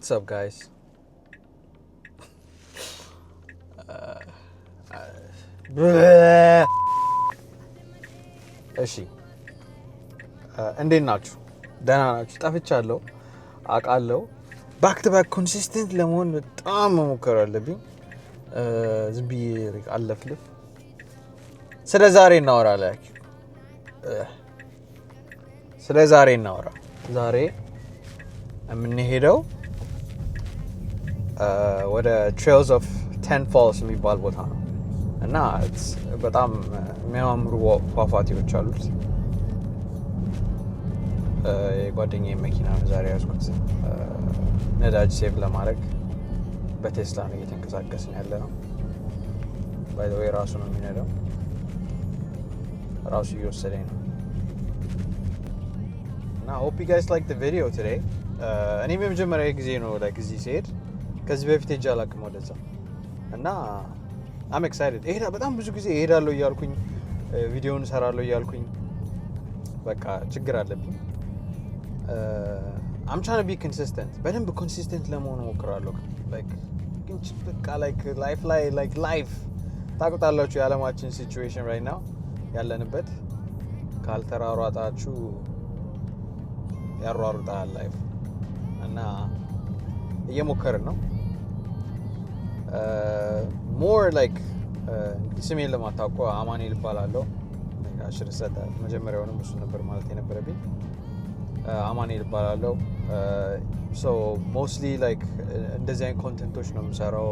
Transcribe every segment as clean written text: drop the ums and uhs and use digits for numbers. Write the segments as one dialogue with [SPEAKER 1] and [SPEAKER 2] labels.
[SPEAKER 1] What's up, guys? እሺ እንዴት ናችሁ? ደህና ናችሁ? ጠፍቻለሁ አውቃለሁ። ባክ ቱ ባክ ኮንሲስተንት ለመሆን በጣም መሞከር አለብኝ። ዝም ብዬ አለፍልፍ። ስለ ዛሬ እናወራለን። ስለ ዛሬ እናወራ። ዛሬ የምንሄደው ወደ ትሬልስ ኦፍ 10 ፎልስ የሚባል ቦታ ነው እና በጣም የሚያማምሩ ፏፏቴዎች አሉት። የጓደኛዬ መኪና ነው ዛሬ ያዝኩት። ነዳጅ ሴቭ ለማድረግ በቴስላ ነው እየተንቀሳቀስን ያለ ነው። ባይ ዘ ዌይ ራሱ ነው የሚነዳው፣ ራሱ እየወሰደኝ ነው እና hope you guys like the video today። እኔም የመጀመሪያ ጊዜ ነው ለጊዜ ሲሄድ፣ ከዚህ በፊት ሄጄ አላውቅም ወደዛ እና I'm excited። በጣም ብዙ ጊዜ እሄዳለሁ እያልኩኝ ቪዲዮውን እሰራለሁ እያልኩኝ በቃ ችግር አለብኝ። I'm trying to be consistent። በደንብ ኮንሲስተንት ለመሆን እሞክራለሁ። በቃ ላይፍ ታውቁታላችሁ የዓለማችን ሲቹዌሽን right now ያለንበት። ካልተሯሯጣችሁ ያሯሩጣል ላይፍ እና እየሞከርን ነው። ሞር ላይክ ስሜን ለማታውቁ አማኑኤል እባላለሁ። አሽርሰት መጀመሪያውንም እሱ ነበር ማለት የነበረብኝ። አማኑኤል እባላለሁ። ሶ ሞስትሊ ላይክ እንደዚህ አይነት ኮንቴንቶች ነው የምሰራው።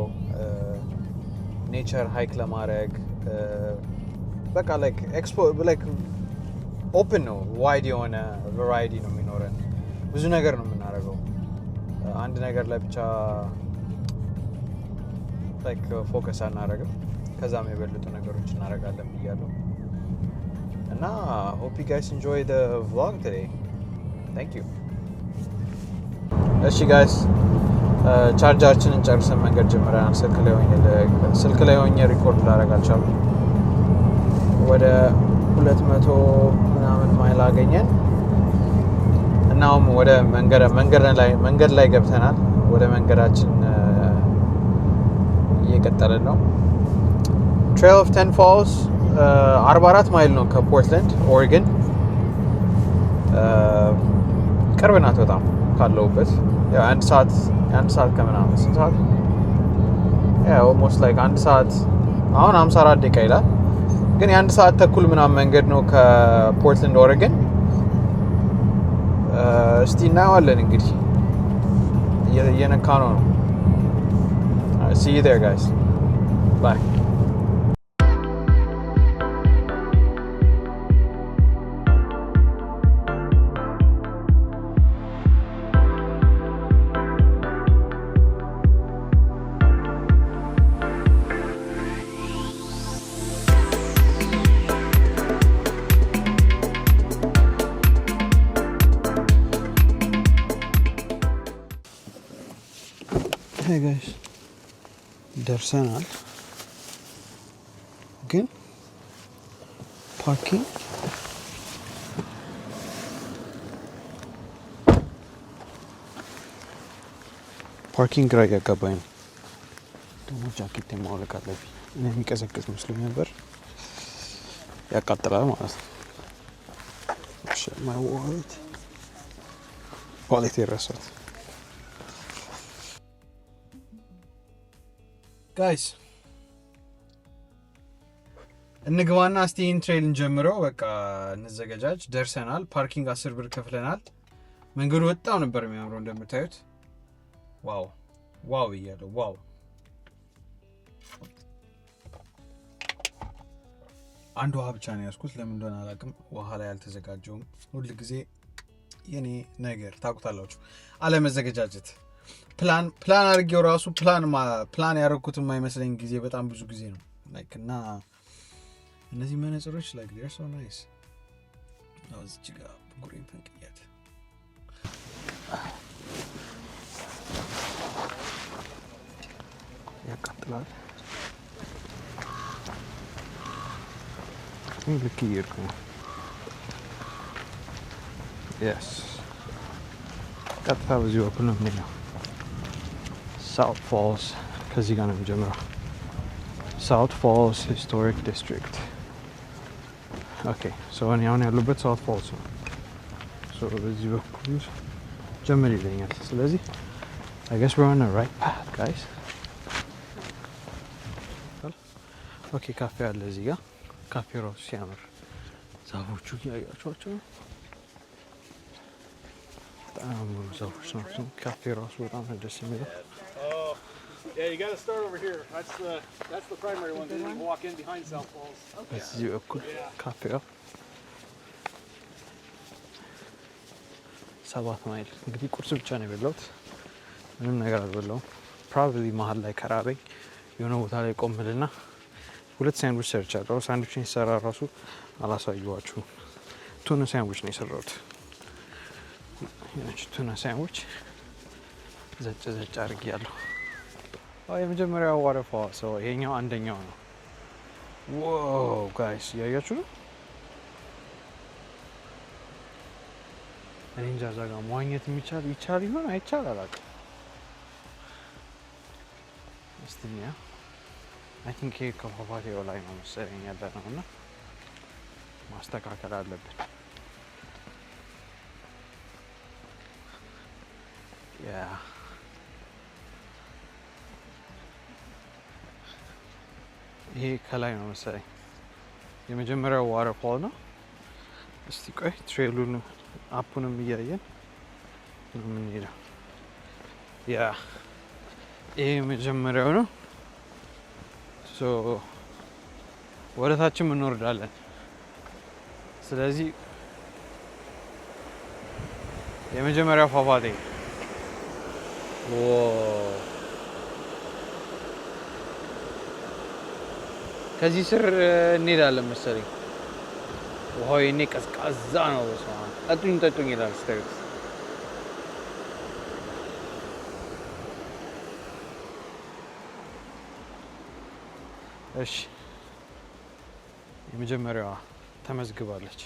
[SPEAKER 1] ኔቸር ሃይክ ለማድረግ በቃ ላይክ ኤክስፖ ላይክ ኦፕን ነው። ዋይድ የሆነ ቫራይቲ ነው የሚኖረን። ብዙ ነገር ነው የምናደርገው። አንድ ነገር ላይ ብቻ ላይክ ፎከስ አናደርግም። ከዛም የበለጡ ነገሮች እናደርጋለን ብያለሁ እና hope you guys enjoy the vlog today. Thank you. እሺ ጋይስ ቻርጃችንን ጨርሰን መንገድ ጀምረናል። ስልክ ላይ ሆኜ ሪኮርድ ላደርግ አልቻልኩም። ወደ 200 ምናምን ማይል አገኘን እና አሁን ወደ መንገድ ላይ ገብተናል። ወደ መንገዳችን እየቀጠልን ነው። ትሬል ኦፍ 10 ፎልስ 44 ማይል ነው ከፖርትላንድ ኦሪገን። ቅርብ ናት በጣም ካለሁበት። ያው አንድ ሰዓት ከምናምን ስንት ሰዓት ኦልሞስት ላይክ አንድ ሰዓት አሁን 54 ደቂቃ ይላል፣ ግን የአንድ ሰዓት ተኩል ምናምን መንገድ ነው ከፖርትላንድ ኦሪገን። እስቲ እናየዋለን እንግዲህ እየነካ ነው። See you there, guys. Bye. Hey guys. ደርሰናል፣ ግን ፓርኪንግ ግራ እያጋባኝ ነው። ደግሞ ጃኬት ማውለቅ አለብኝ። እኔ የሚቀዘቅዝ መስሎኝ ነበር። ያቃጥላል ማለት ነው። ማይ ዋሌት የረሳሁት። ጋይስ እንግባና እስቲ ይህን ትሬል እንጀምረው። በቃ እንዘገጃጅ። ደርሰናል። ፓርኪንግ 10 ብር ከፍለናል። መንገዱ በጣም ነበር የሚያምረው እንደምታዩት። ዋው እያለው ዋው። አንድ ውሃ ብቻ ነው ያዝኩት። ለምን እንደሆነ አላውቅም። ውሃ ላይ አልተዘጋጀውም። ሁል ጊዜ የኔ ነገር ታውቁታላችሁ፣ አለመዘገጃጀት። ፕላን አድርጌው ራሱ ፕላን ያደረኩት የማይመስለኝ ጊዜ በጣም ብዙ ጊዜ ነው። ላይክ እና እነዚህ መነጽሮች ላይክ they're so nice። እዚች ጋር ጉሬን ፈንቅያት ያቃጥላል። ልክ እየሄድኩ ነው። ቀጥታ በዚህ በኩል ነው የምንሄደው። South Falls ከዚህ ጋር ነው የሚጀምረው South Falls Historic District okay so እኔ አሁን ያለሁበት South Falls ነው so በዚህ በኩል ጀምር ይለኛል ስለዚህ I guess we're on the right path guys okay ካፌ አለ እዚህ ጋር ካፌ ራሱ ሲያምር ዛፎቹ ያያችኋቸው በጣም ብዙ ዛፎች ናቸው ካፌ ራሱ በጣም ደስ የሚለው
[SPEAKER 2] Yeah, you got to start over here. That's the primary one. Then you can walk in behind South Falls.
[SPEAKER 1] Okay. እዚህ በኩል ካፌው 7 ማይል እንግዲህ ቁርስ ብቻ ነው የበላሁት ምንም ነገር አልበላሁም probably መሀል ላይ ከራበኝ የሆነ ቦታ ላይ ቆምልና ሁለት ሳንድዊች ሰርቻለሁ ሳንድዊችን ሲሰራ ራሱ አላሳየኋችሁም ቱና ሳንድዊች ነው የሰራሁት ያቺ ቱና ሳንድዊች ዘጭ አድርጌያለሁ የመጀመሪያው ዋተርፋል ሰው ይሄኛው አንደኛው ነው ዋው ጋይስ ያያችሁ እኔ እንጃ እዛ ጋር መዋኘት ይቻል ይሆን አይቻል አላውቅም እስቲ ያ I think ይሄ ከፏፏቴው ላይ ነው መሰለኝ ያለነው እና ማስተካከል አለብን ያ ይሄ ከላይ ነው መሰለኝ የመጀመሪያው ዋተርፋል ነው እስቲ ቆይ ትሬሉን አፑንም እያየን ነው የምንሄደው ያ ይሄ የመጀመሪያው ነው ሶ ወደ ታችም እንወርዳለን ስለዚህ የመጀመሪያው ፏፏቴ ከዚህ ስር እንሄዳለን መሰለኝ ውሃው የኔ ቀዝቃዛ ነው ጠጡኝ ይላል ስታዩት እሺ የመጀመሪያዋ ተመዝግባለች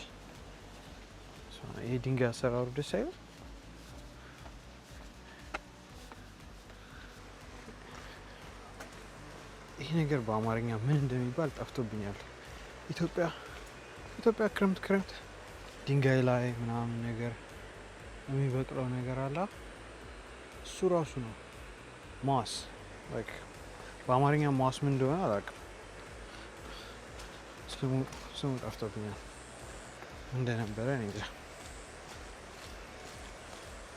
[SPEAKER 1] ይሄ ድንጋይ አሰራሩ ደስ አይልም ይሄ ነገር በአማርኛ ምን እንደሚባል ጠፍቶብኛል ኢትዮጵያ ክረምት ድንጋይ ላይ ምናምን ነገር የሚበቅለው ነገር አለ እሱ ራሱ ነው ማስ like በአማርኛ ማስ ምን እንደሆነ አላውቅም ስሙ ጠፍቶብኛል እንደነበረ እኔ እንጃ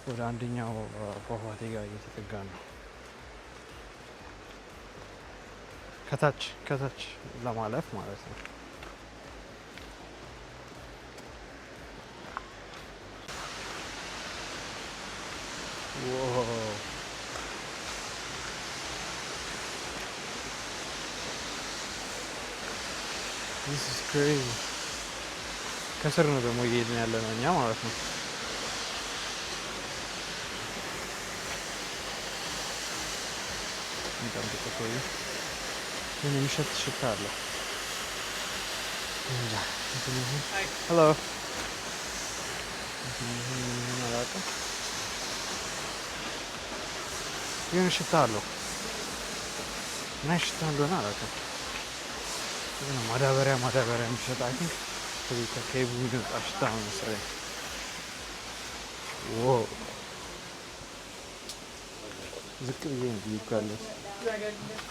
[SPEAKER 1] ወደ አንደኛው ፏፏቴ ጋር እየተጠጋ ነው ከታች ለማለፍ ማለት ነው ዋው this is crazy ከስር ነው ደግሞ እየሄድን ያለነው እኛ ማለት ነው ምን የሚሸት ሽታ አለ ሄሎ የሆነ ሽታ አለው እና ሽታ እንደሆነ አላውቅም ማዳበሪያ የሚሸጥ አይ ቲንክ ከዚህ ከኬቡ የሚወጣ ሽታ ነው መሰለኝ ዋው ዝቅ ብዬ እንዲህ ይጋለጥ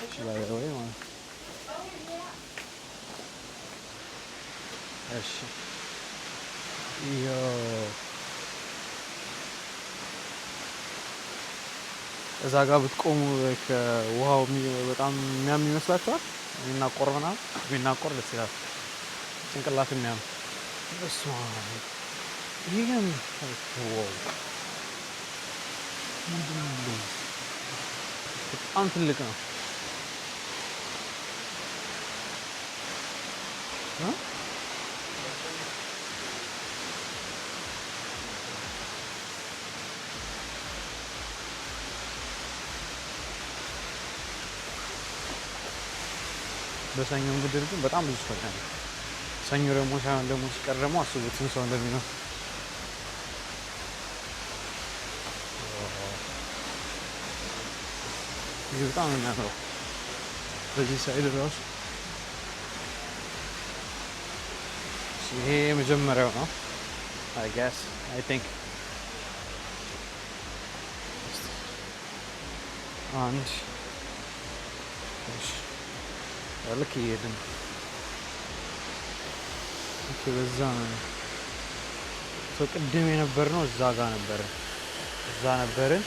[SPEAKER 1] ይችላል ወይ ማለት እሺ እዛ ጋር ብትቆሙ ውሃው በጣም የሚያም ይመስላችኋል የሚናቆር ደስ ይላል ጭንቅላት የሚያም ይህም በጣም ትልቅ ነው በሰኞ ምድር ግን በጣም ብዙ ሰው ነው ሰኞ ደግሞ ሳይሆን ደግሞ ሲቀር ደግሞ አስቡት ስንት ሰው እንደሚኖር በጣም ነው የሚያምረው በዚህ ሳይድ ራሱ ይሄ መጀመሪያው ነው I guess I think and look here okay በዛ ነው ሰው ቅድም የነበርነው እዛ ጋር ነበርን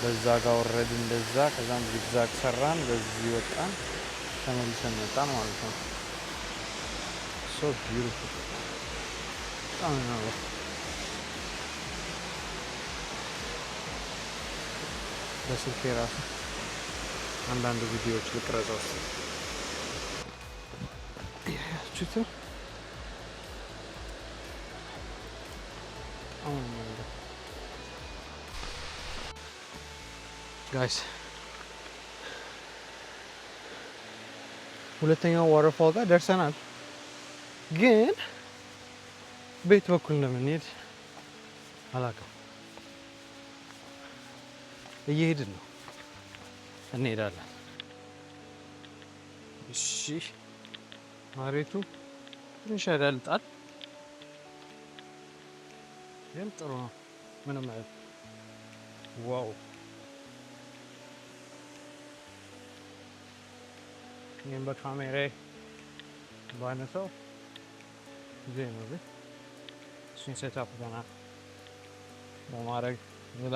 [SPEAKER 1] በዛ ጋር ወረድ እንደዛ ከዛም ዚግዛግ ሰራን በዚህ ወጣን ተመልሰን መጣን ማለት ነው so beautiful በጣም ነው በስልኬ ራሱ አንዳንድ ቪዲዮዎች ልቀረጸው ያችሁት ጋይስ ሁለተኛው ዋተርፋል ጋር ደርሰናል ግን ቤት በኩል እንደምንሄድ አላውቅም እየሄድን ነው እንሄዳለን እሺ መሬቱ ትንሽ ያዳልጣል ግን ጥሩ ነው ምንም አይደል ዋው ይሄን በካሜራዬ ባነሳው ዜና ነው እሱን ሴትአፕ ገና በማድረግ ሌላ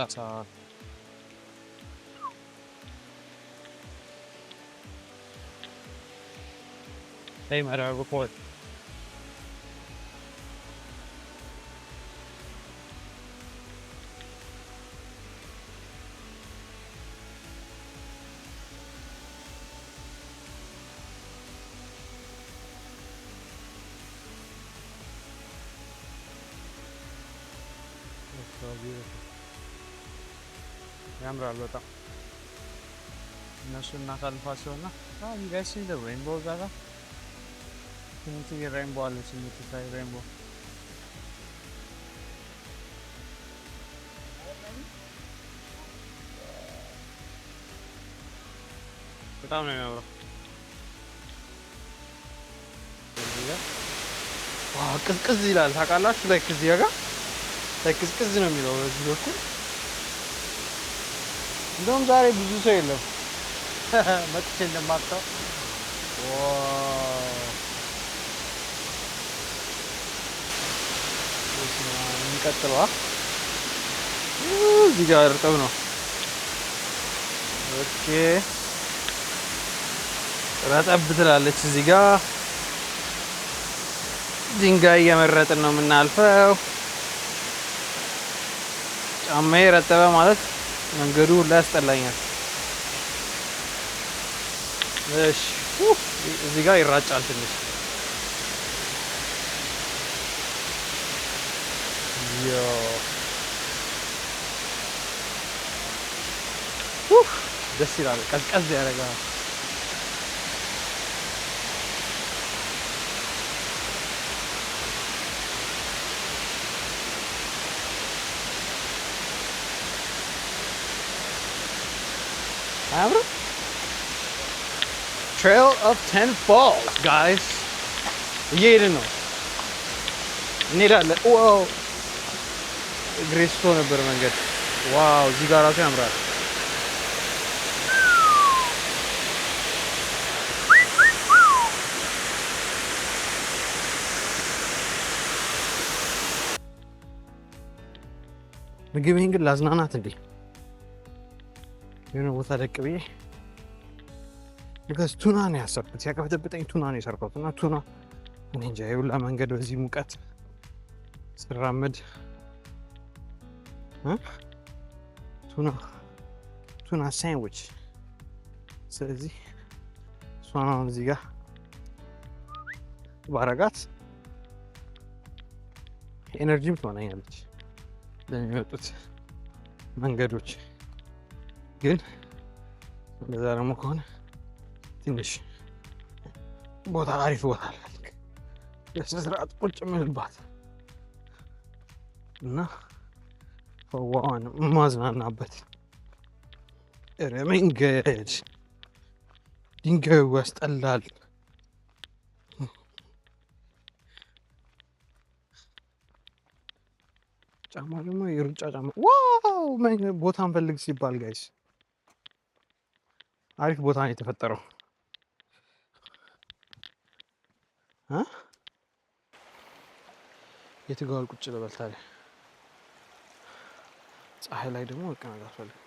[SPEAKER 1] Hey, Mara, report. That's so beautiful. ያምራል በጣም እነሱ እናሳልፋቸውና you guys see the rainbow ጋር Can see a rainbow አለች የምትታይ rainbow በጣም ነው የሚያምረው ዋው ቅዝቅዝ ይላል ታውቃላችሁ ላይ እዚህ ጋር ላይ ቅዝቅዝ ነው የሚለው በዚህ በኩል እንደውም ዛሬ ብዙ ሰው የለም መጥቼ እንደማጣው ዋው እንቀጥለዋ እዚህ ጋር እርጥብ ነው ኦኬ ረጠብ ትላለች እዚህ ጋር ድንጋይ እየመረጥን ነው የምናልፈው ጫማዬ ረጠበ ማለት መንገዱ ሁላ ያስጠላኛል እሺ እዚህ ጋር ይራጫል ትንሽ Yo. ደስ ይላል ቀዝቀዝ ያደርጋል አያምርም Trail of 10 Falls guys እየሄድን ነው እንሄዳለን ዋው ግሬስቶ ነበር መንገድ ዋው እዚህ ጋር ራሱ ያምራል ምግቤን ግን ላዝናናት እንዴ የሆነ ቦታ ደቅ ብዬ because ቱና ነው ያሰብኩት ያከፈተብኝ ቱና ነው የሰርኩት እና ቱና እኔ እንጃ የሁላ መንገድ በዚህ ሙቀት ስራመድ ቱና ሳንድዊች ስለዚህ ሷን እዚህ ጋር ባረጋት ኤነርጂም ትሆናኛለች ለሚመጡት መንገዶች ግን እንደዛ ደግሞ ከሆነ ትንሽ ቦታ አሪፍ ቦታ አለ ለስርዓት ቁጭ የምልባት እና ፈዋን ማዝናናበት ኧረ መንገድ ድንጋዩ ያስጠላል። ጫማ ደግሞ የሩጫ ጫማ ዋው! ቦታ እንፈልግ ሲባል ጋይስ አሪፍ ቦታ ነው የተፈጠረው። የቱ ጋር ቁጭ ልበል ታዲያ? ፀሐይ ላይ ደግሞ መቀመጥ አልፈልግም።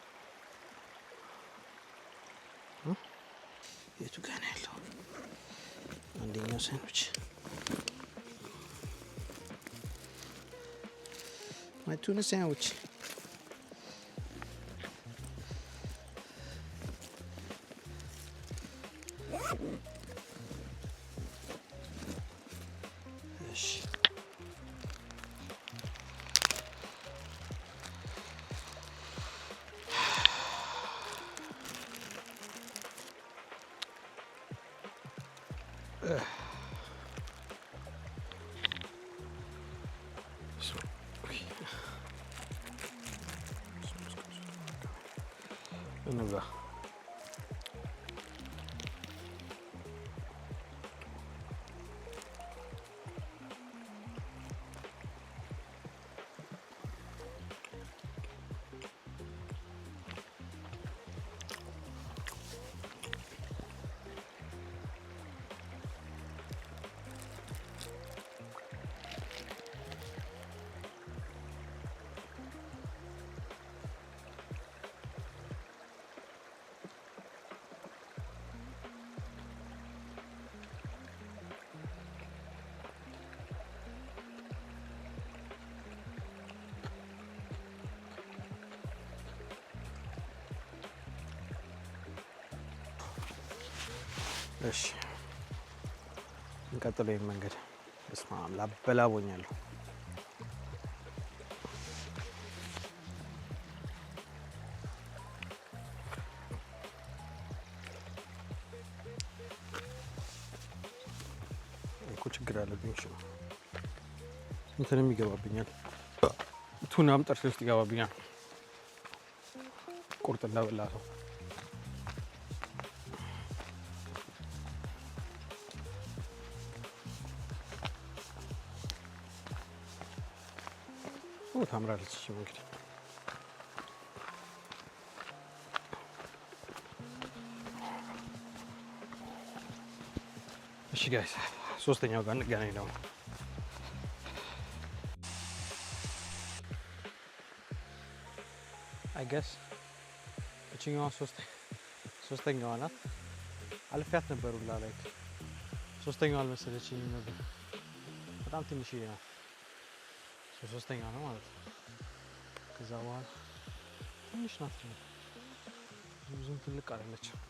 [SPEAKER 1] የቱ ጋር ነው ያለው? አንደኛው ሳይኖች ማይቱን ሳይኖች እንብላ። እሺ እንቀጥል። ይሄን መንገድ በስመ አብ ላበላቦኛለሁ። እኮ ችግር አለብኝ። እሺ እንትንም ይገባብኛል፣ ቱናም ጥርሴ ውስጥ ይገባብኛል። ቁርጥ እንዳበላ ሰው ታምራለች እሺ እንግዲህ እሺ ጋይስ ሶስተኛው ጋር እንገናኝ ነው። አይ ገስ እቺኛዋ ሶስተኛዋ ናት። አልፊያት ነበር ሁላ ላይ ሶስተኛዋ አልመሰለችኝም ነበር። በጣም ትንሽዬ ናት። ሶስተኛዋ ነው ማለት ነው። ከዛ በኋላ ትንሽ ናት፣ ብዙም ትልቅ አይደለችም።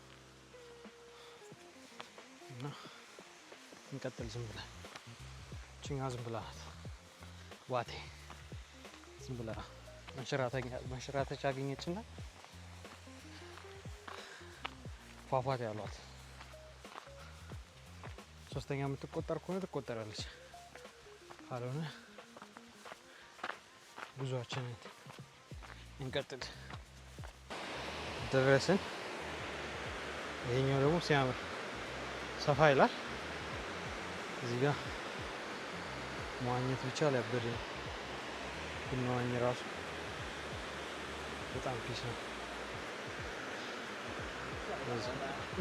[SPEAKER 1] እና እንቀጥል ዝም ብለን። እቺኛዋ ዝም ብላ ናት። ዋቴ ዝም ብላ መንሸራተቻ አገኘችና ፏፏቴ ያሏት። ሶስተኛ የምትቆጠር ከሆነ ትቆጠራለች፣ ካልሆነ ጉዟችንን እንቀጥል። ደረስን። ይሄኛው ደግሞ ሲያምር ሰፋ ይላል። እዚህ ጋር መዋኘት ብቻ ሊያበድ ነው። ብንዋኝ ራሱ በጣም ፒስ ነው።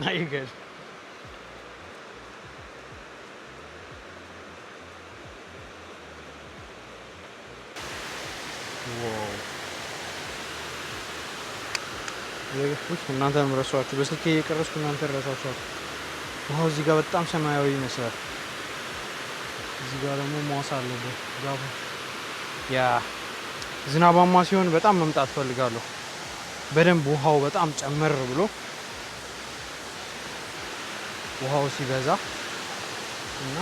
[SPEAKER 1] አይገርም? እናንተ ረሷችሁ፣ በስልኬ እየቀረስኩ እናንተ ረሳችኋል። ውሃው እዚህ ጋር በጣም ሰማያዊ ይመስላል። እዚህ ጋር ደግሞ ሟሳ አለበት ዛፉ። ያ ዝናባማ ሲሆን በጣም መምጣት ፈልጋለሁ። በደንብ ውሃው በጣም ጨመር ብሎ ውሃው ሲበዛ እና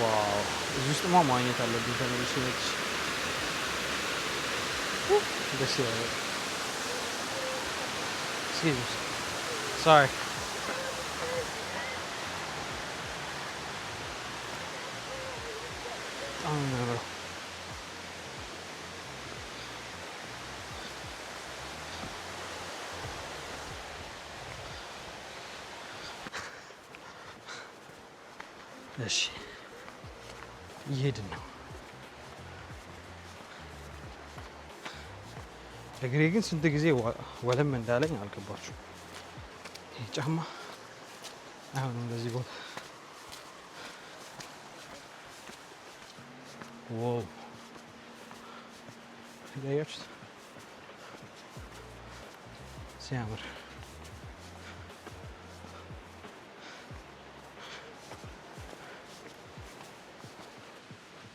[SPEAKER 1] ዋው እዚህ ውስጥማ መዋኘት አለብኝ። ተመልሼ ነች ደስ ይላል። Sorry. No. እሺ እየሄድን ነው። እግሬ ግን ስንት ጊዜ ወለም እንዳለኝ አልገባችሁ። ይሄ ጫማ አይሆንም በዚህ ቦታ። ዋው ያያችሁት ሲያምር።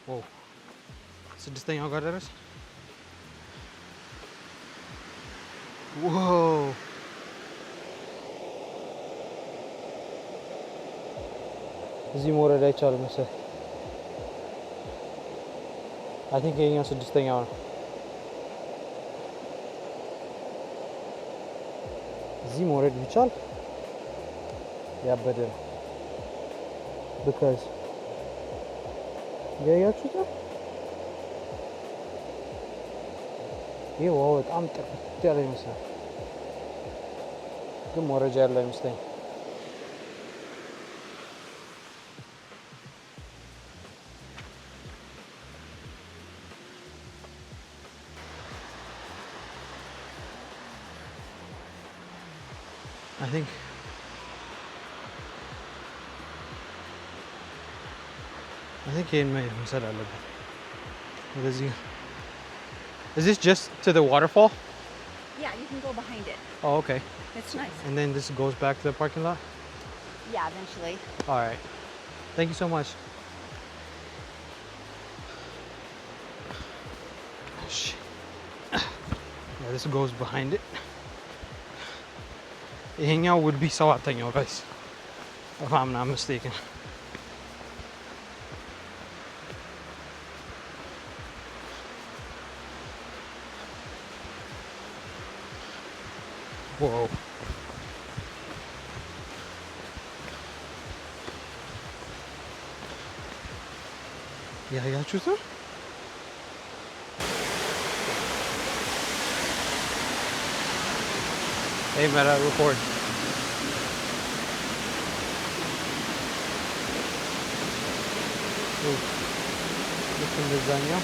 [SPEAKER 1] ዋው ስድስተኛው ጋር ደረስ። ዋው እዚህ መውረድ አይቻልም መሰለኝ። አይ ቲንክ የኛው ስድስተኛው ነው። እዚህ መውረድ ቢቻል ያበደ ነው። ቢካዝ ያያችሁት ነው። ይሄ ዋው በጣም ጥርት ያለ ይመስላል፣ ግን መውረጃ ያለው አይመስለኝም። I think ይሄን መውሰድ አለብን ወደዚህ። Is this just to the waterfall?
[SPEAKER 3] Yeah, you can go behind it.
[SPEAKER 1] Oh, okay.
[SPEAKER 3] It's nice.
[SPEAKER 1] And then this goes back to the parking lot?
[SPEAKER 3] Yeah, eventually.
[SPEAKER 1] All right. Thank you so much. Yeah, this goes behind it. ይሄኛው would be ሰባተኛው guys, if I'm not mistaken. Whoa. ያያችሁት ነው? Hey, man, I record. ልክ እንደዛኛው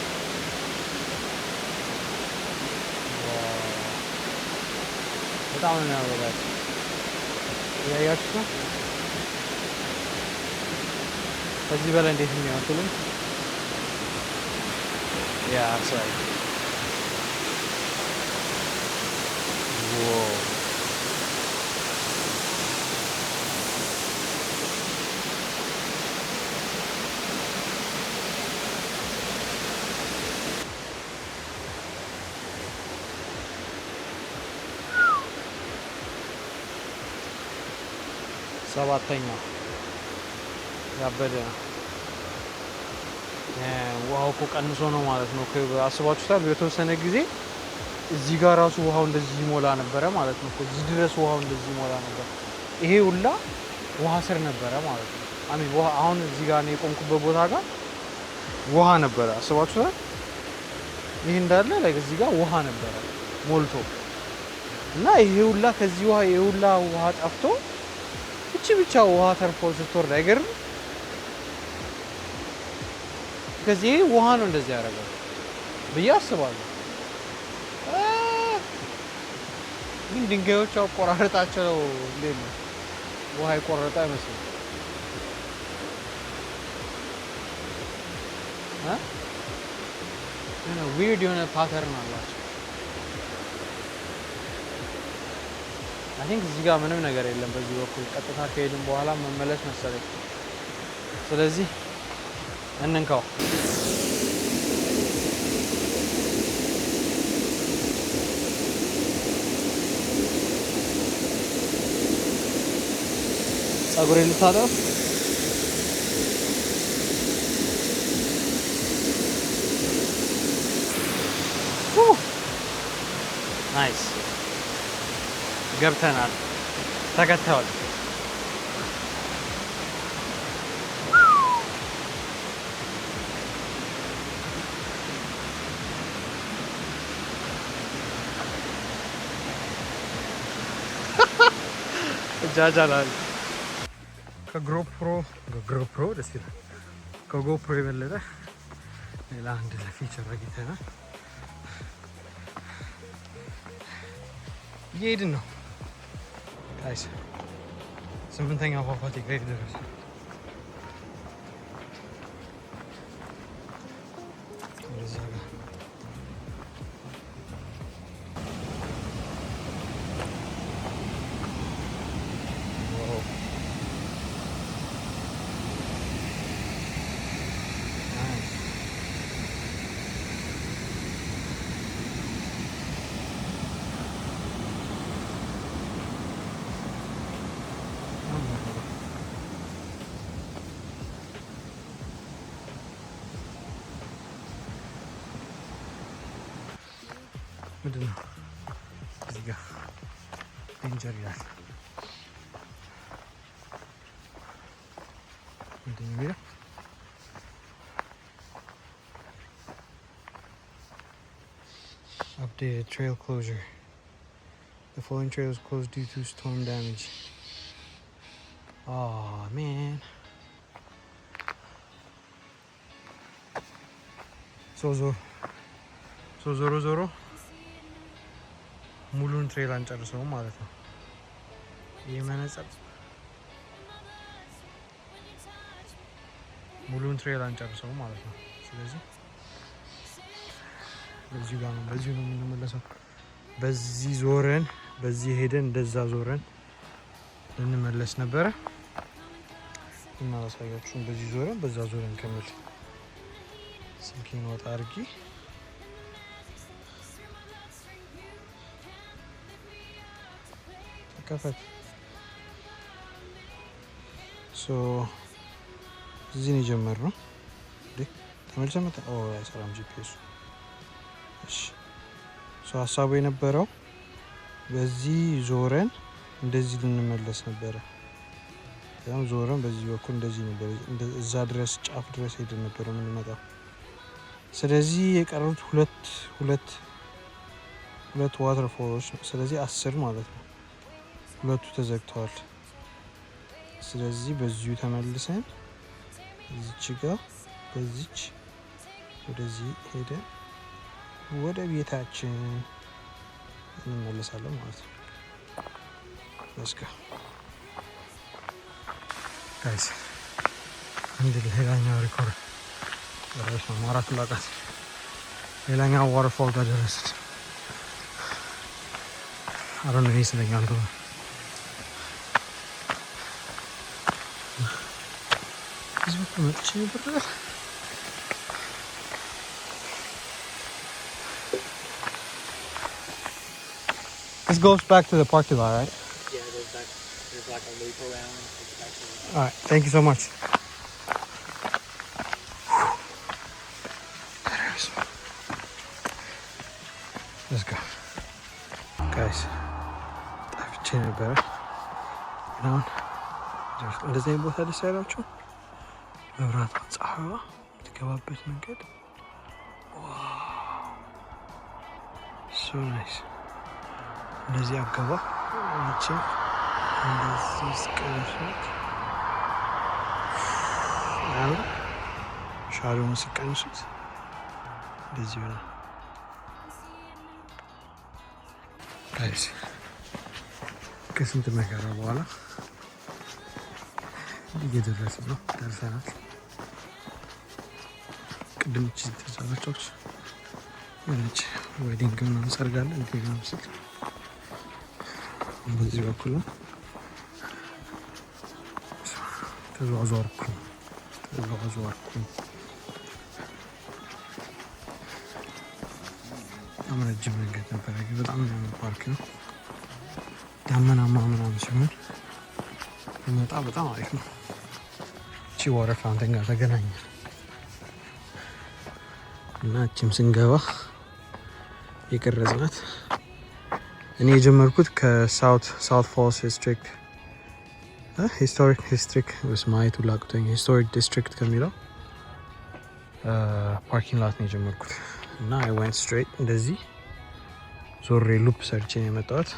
[SPEAKER 1] በጣም ነው ያወራል። ያያችሁ ነው። ከዚህ በላይ እንዴት ነው ያወጡልኝ? ያ ሳይ ዋው ሰባተኛው ያበደ ነው። ውሃው እኮ ቀንሶ ነው ማለት ነው። አስባችሁታል? በተወሰነ ጊዜ እዚህ ጋር ራሱ ውሃው እንደዚህ ይሞላ ነበረ ማለት ነው። እዚህ ድረስ ውሃው እንደዚህ ይሞላ ነበር። ይሄ ሁላ ውሃ ስር ነበረ ማለት ነው። አሜን ውሃ አሁን እዚህ ጋር ነው የቆምኩበት ቦታ ጋር ውሃ ነበረ። አስባችሁታል? ይሄ እንዳለ ላይ እዚህ ጋር ውሃ ነበረ ሞልቶ እና ይሄ ሁላ ከዚህ ውሃ ይሄ ሁላ ውሃ ጠፍቶ እቺ ብቻ ውሃ ተርፎ ስትወርድ አይገርም? ከዚህ ውሃ ነው እንደዚህ ያደርጋል ብዬ አስባለሁ። ግን ድንጋዮቹ አቆራረጣቸው እንዴት ነው? ውሃ የቆረጠ አይመስልም። ዊርድ የሆነ ፓተርን አላቸው። አይ ቲንክ እዚህ ጋር ምንም ነገር የለም በዚህ በኩል ቀጥታ ከሄድን በኋላ መመለስ መሰለኝ። ስለዚህ እንንካው። ፀጉሬን ልታጠብ ናይስ ገብተናል። ተከተል ጃጃላል ከጎፕሮ ደስ ይላል። ከጎፕሮ የበለጠ ሌላ አንድ ለፊቸር አግኝተናል። እየሄድን ነው ጋይስ። 8ኛው ፏፏቴ ጋር ደረስን። ወደዛ ጋር ምንድን ነው እዚህ ጋር ዴንጀር ይላል። ምንድን ነው የሚለው? Updated trail closure. The following trail is closed due to storm damage. Oh man. So zoro ሙሉን ትሬል አንጨርሰው ማለት ነው። ይሄ መነጽር ሙሉን ትሬል አንጨርሰው ማለት ነው። ስለዚህ በዚህ ጋር ነው የምንመለሰው። በዚህ ዞረን በዚህ ሄደን እንደዛ ዞረን ልንመለስ ነበረ እና አሳያችሁን። በዚህ ዞረን በዛ ዞረን ከመል ስልኬን ወጣ አድርጊ ከፈት እዚህ ነው የጀመርነው። ተመልሰን መጣ። አይሰራም ጂፒኤሱ። እሺ ሀሳቡ የነበረው በዚህ ዞረን እንደዚህ ልንመለስ ነበረ። ያው ዞረን በዚህ በኩል እንደዚህ ነበር፣ እዛ ድረስ ጫፍ ድረስ ሄደን ነበር የምንመጣው። ስለዚህ የቀሩት ሁለት ዋተርፎሎች ነው። ስለዚህ 10 ማለት ነው። ሁለቱ ተዘግተዋል። ስለዚህ በዚሁ ተመልሰን እዚች ጋር በዚች ወደዚህ ሄደን ወደ ቤታችን እንመለሳለን ማለት ነው። ለስካ ጋይስ አንድ ሌላኛው ሪኮርድ ደረስ ነው። ማራቱ ላቃት ሌላኛው ዋተርፎል ጋር ደረስን። አሮን ነው ይስለኛል ነው This goes back to the parking lot, right?
[SPEAKER 2] Yeah, it goes back. There's like a loop around. It's back to the...
[SPEAKER 1] All right, thank you so much. Let's go. Guys, ጠፍቼ ነበረ። አሁን እንደዚህ አይነት ቦታ ደስ ያላችሁ መብራቷ ፀሐይዋ የምትገባበት መንገድ ሶ ናይስ። እንደዚህ አገባ አንቺ እንደዚህ ስቀንሱት አሁን ሻዶውን ስቀንሱት እንደዚህ ይሆናል። ጋይስ ከስንት መከራ በኋላ እየደረስን ነው። ደርሰናል። ቅድም እቺ ተዛባቾች ወንጭ ዌዲንግ ምናምን ሰርጋለን እንዴት ነው ምስል በዚህ በኩል ነው። ተዟዟርኩ በጣም ረጅም መንገድ ነበረ፣ ግን በጣም የሚያምር ፓርክ ነው። ዳመናማ ምናምን ሲሆን ይመጣ በጣም አሪፍ ነው። እቺ ዋተር ፋውንቴን ጋር ተገናኘ እና እቺም ስንገባ የቀረጽናት እኔ የጀመርኩት ከሳውት ፎልስ ሂስቶሪክ ዲስትሪክት ማየቱ ላቅቶኝ ሂስቶሪክ ዲስትሪክት ከሚለው ፓርኪንግ ላት ነው የጀመርኩት እና አይ ወንት ስትሬት እንደዚህ ዞሬ ሉፕ ሰርቼ ነው የመጣሁት።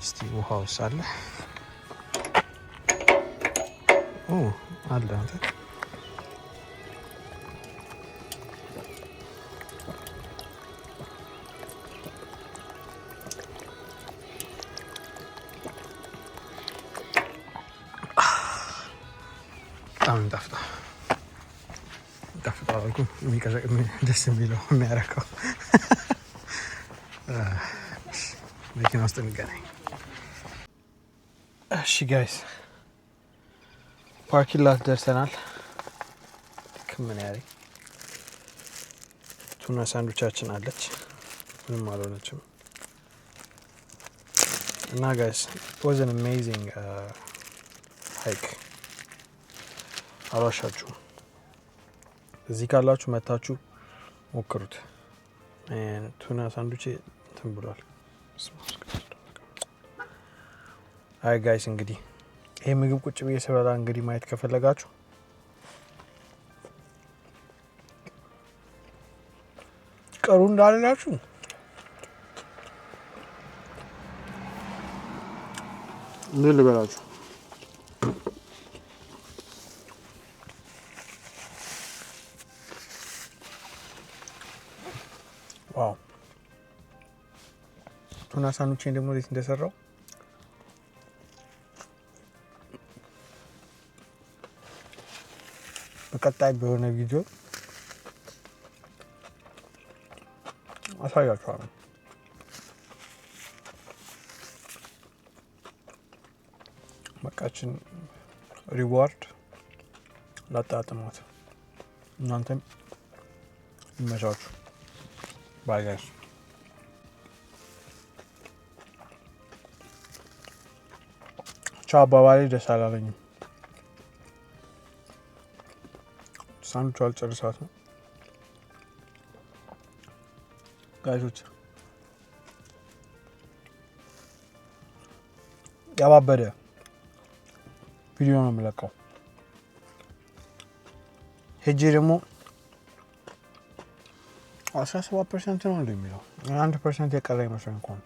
[SPEAKER 1] እስቲ ውሃ ውስጥ አለ አለ አንተ በጣም ይጣፍጣል እኮ የሚቀዘቅ ደስ የሚለው የሚያረካው መኪና ውስጥ እንገናኝ። እሺ ጋይስ ፓርኪንግ ላት ደርሰናል። ከምን ያሪ ቱና ሳንዱቻችን አለች፣ ምንም አልሆነችም። እና ጋይስ it was an amazing hike አሏሻችሁ። እዚህ ካላችሁ መታችሁ ሞክሩት። ቱና ሳንዱቼ እንትን ብሏል። አይ ጋይስ እንግዲህ ይሄ ምግብ ቁጭ ብዬ ስበላ እንግዲህ ማየት ከፈለጋችሁ ቀሩ እንዳላችሁ ምን ልበላችሁ ዋው ቱና ሳንዱቼን ደግሞ እንዴት እንደሰራው በቀጣይ በሆነ ቪዲዮ አሳያችኋለሁ። በቃችን ሪዋርድ ላጣጥሟት። እናንተም ይመቻችሁ። ባይ ጋይስ። ቻው አባባሌ ደስ አላለኝም። ሳንዱቹ አልጨርሳት ነው ጋይሶች። ያባበደ ቪዲዮ ነው የምለቀው። ሄጄ ደግሞ 17% ነው እንደሚለው 1% የቀረ ይመስለኝ እንኳን።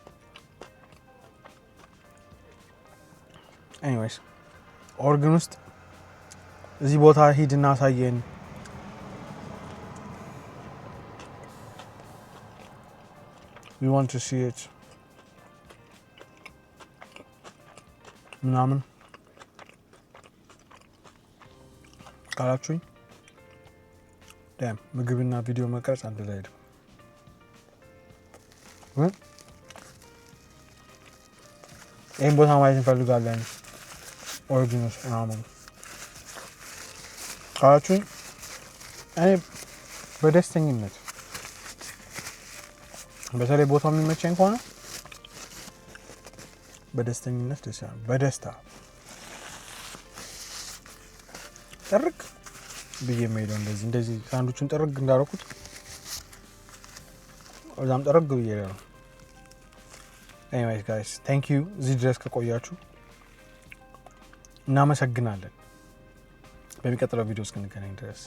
[SPEAKER 1] ኤኒዌይስ ኦርግን ውስጥ እዚህ ቦታ ሂድና አሳየን we want to see it ምናምን ካላችሁኝ ምግብና ቪዲዮ መቅረጽ አንድ ላይ አይደለም። ይህን ቦታ ማየት እንፈልጋለን ኦሪጂኖስ ምናምን ካላችሁኝ እኔ በደስተኝነት በተለይ ቦታው የሚመቸኝ ከሆነ በደስተኝነት በደስታ ጥርቅ ብዬ የምሄደው እንደዚህ ሳንዱቹን ጥርግ እንዳደረኩት እዛም ጥርግ ብዬ ነው። ኤኒዌይስ ጋይስ ቴንክ ዩ እዚህ ድረስ ከቆያችሁ እናመሰግናለን። በሚቀጥለው ቪዲዮ እስክንገናኝ ድረስ